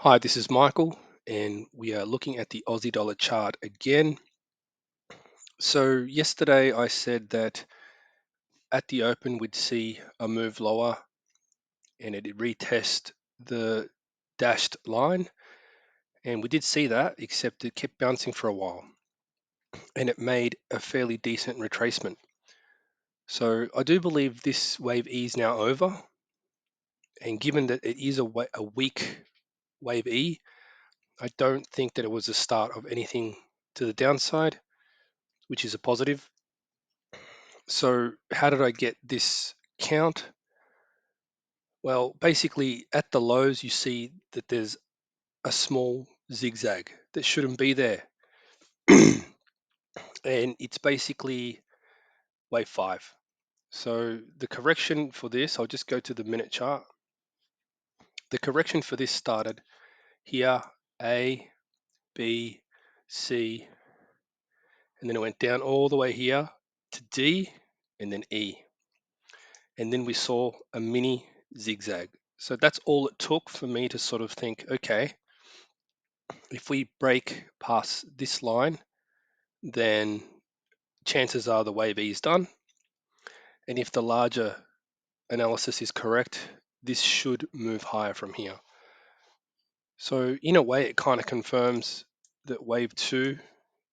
Hi, this is Michael, and we are looking at the Aussie dollar chart again. So, yesterday I said that at the open we'd see a move lower and it'd retest the dashed line, and we did see that, except it kept bouncing for a while and it made a fairly decent retracement. So, I do believe this wave E is now over, and given that it is a weak wave E, I don't think that it was the start of anything to the downside, which is a positive. So how did I get this count? Well, basically at the lows, you see that there's a small zigzag that shouldn't be there. And it's basically wave five. So the correction for this, I'll just go to the minute chart. The correction for this started here, A, B, C, and then it went down all the way here to D and then E. And then we saw a mini zigzag. So that's all it took for me to sort of think, okay, if we break past this line, then chances are the wave E is done. And if the larger analysis is correct, this should move higher from here. So in a way, it kind of confirms that wave two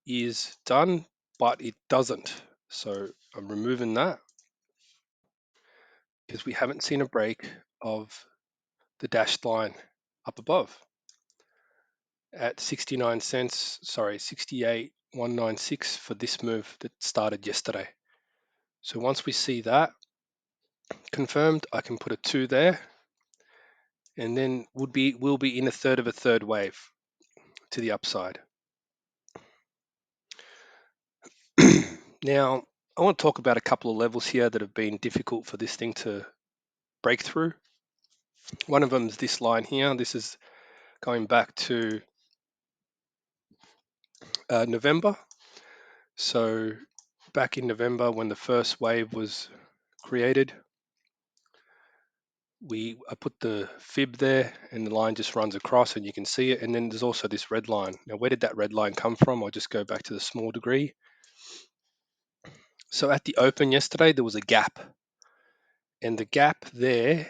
is done, but it doesn't. So I'm removing that because we haven't seen a break of the dashed line up above at 69 cents, sorry, 68,196 for this move that started yesterday. So once we see that confirmed, I can put a 2 there, and then we'll be in a third of a third wave to the upside. Now, I want to talk about a couple of levels here that have been difficult for this thing to break through. One of them is this line here. This is going back to November. So back in November when the first wave was created, I put the fib there and the line just runs across and you can see it. And then there's also this red line. Now, where did that red line come from? I'll just go back to the small degree. So at the open yesterday, there was a gap, and the gap there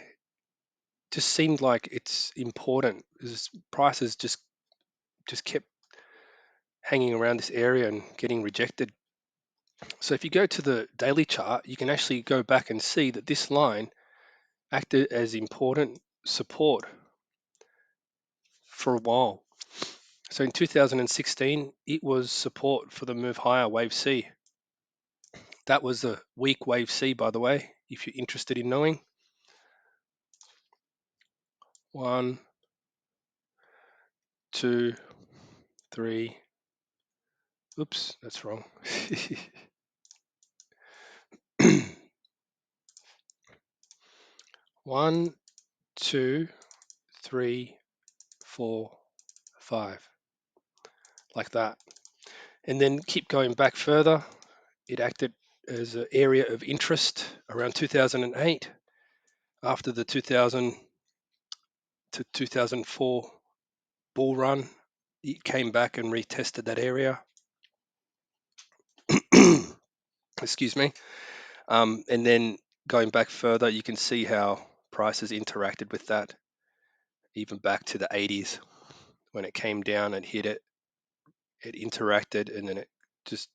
just seemed like it's important. Prices just kept hanging around this area and getting rejected. So if you go to the daily chart, you can actually go back and see that this line acted as important support for a while. So in 2016, it was support for the move higher, wave C. That was a weak wave C, by the way, if you're interested in knowing. 1, 2, 3. Oops, that's wrong. 1, 2, 3, 4, 5, like that. And then keep going back further. It acted as an area of interest around 2008 after the 2000 to 2004 bull run. It came back and retested that area. Excuse me. And then going back further, you can see how prices interacted with that, even back to the 80s when it came down and hit it. It interacted and then it just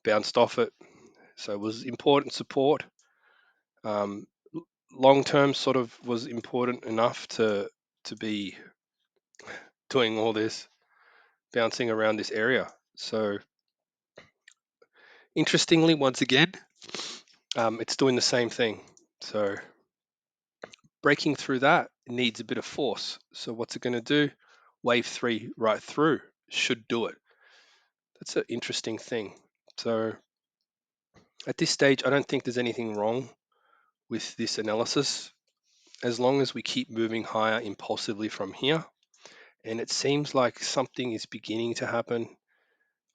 bounced off it. So it was important support. Long term sort of was important enough to be doing all this bouncing around this area. So interestingly, once again, it's doing the same thing. So breaking through that needs a bit of force. So what's it going to do? Wave three right through should do it. That's an interesting thing. So at this stage, I don't think there's anything wrong with this analysis as long as we keep moving higher impulsively from here. And it seems like something is beginning to happen.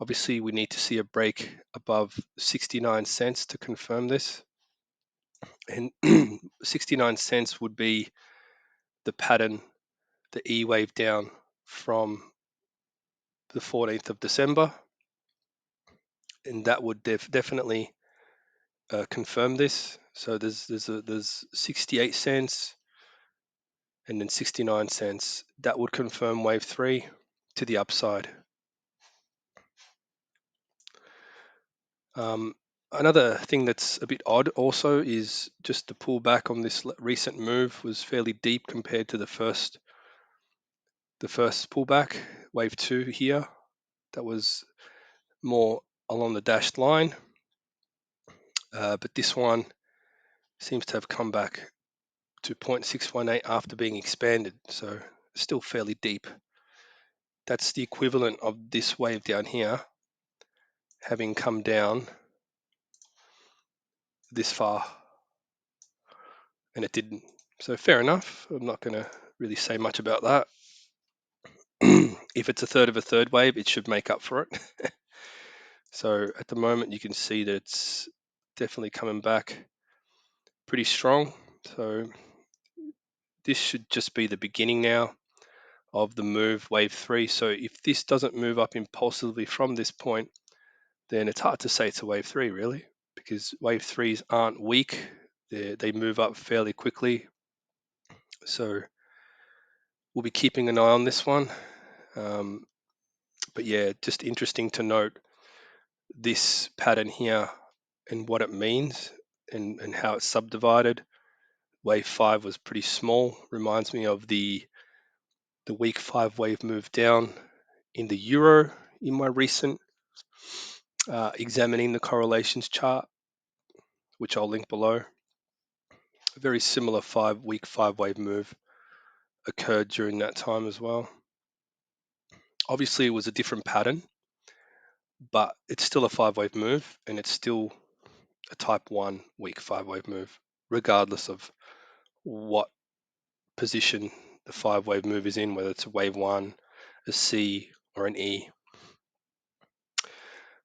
Obviously, we need to see a break above 69 cents to confirm this. And 69 cents would be the pattern the E wave down from the 14th of December, and that would definitely confirm this. So there's 68 cents and then 69 cents. That would confirm wave 3 to the upside. Another thing that's a bit odd also is just the pullback on this recent move was fairly deep compared to the first pullback, wave 2 here. That was more along the dashed line, but this one seems to have come back to 0.618 after being expanded, so still fairly deep. That's the equivalent of this wave down here having come down this far, and it didn't. So fair enough. I'm not going to really say much about that. If it's a third of a third wave, it should make up for it. So at the moment, you can see that it's definitely coming back pretty strong. So this should just be the beginning now of the move, wave 3. So if this doesn't move up impulsively from this point, then it's hard to say it's a wave 3 really, because wave 3s aren't weak. They move up fairly quickly. So we'll be keeping an eye on this one. But yeah, just interesting to note this pattern here and what it means and how it's subdivided. Wave 5 was pretty small. Reminds me of the week 5 wave move down in the euro in my recent examining the correlations chart, which I'll link below. A very similar week 5 wave move occurred during that time as well. Obviously, it was a different pattern, but it's still a 5 wave move, and it's still a type 1 week 5 wave move, regardless of what position the 5 wave move is in, whether it's a wave 1, a C, or an E.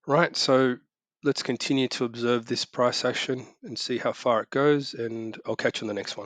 Right, so let's continue to observe this price action and see how far it goes, and I'll catch you on the next one.